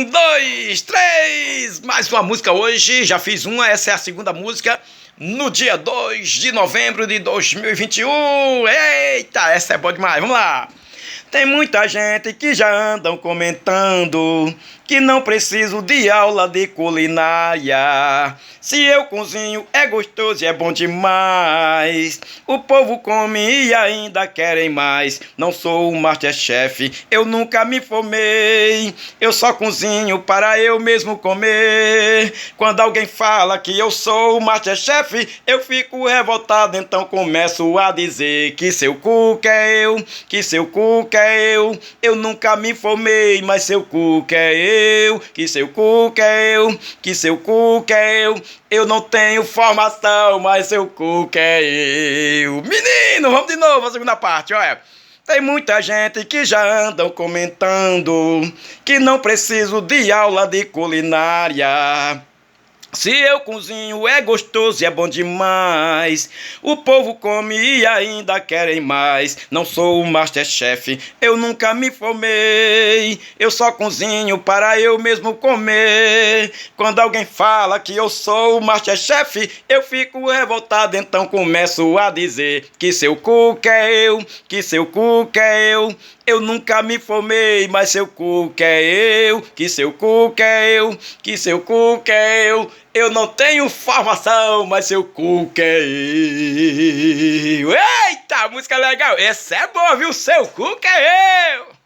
Dois, três! Mais uma música hoje, já fiz uma, essa é a segunda música. No dia 2 de novembro de 2021. Eita, essa é boa demais, vamos lá! Tem muita gente que já andam comentando que não preciso de aula de culinária. Se eu cozinho é gostoso e é bom demais. O povo come e ainda querem mais. Não sou o Masterchef, eu nunca me formei. Eu só cozinho para eu mesmo comer. Quando alguém fala que eu sou o Masterchef, eu fico revoltado, então começo a dizer que seu cook é eu, que seu cook é eu. Eu nunca me formei, mas seu cook é eu, que seu cook é eu, que seu cook é eu. Eu não tenho formação, mas seu cook é eu. Menino, vamos de novo a segunda parte, olha. Tem muita gente que já andam comentando que não preciso de aula de culinária. Se eu cozinho é gostoso e é bom demais. O povo come e ainda querem mais. Não sou o Masterchef, eu nunca me formei. Eu só cozinho para eu mesmo comer. Quando alguém fala que eu sou o Masterchef, eu fico revoltado, então começo a dizer que seu cook é eu, que seu cook é eu. Eu nunca me formei, mas seu cook é eu, que seu cook é eu, que seu cook é eu. Eu não tenho formação, mas seu cook é eu. Eita, música legal. Essa é boa, viu? Seu cook é eu.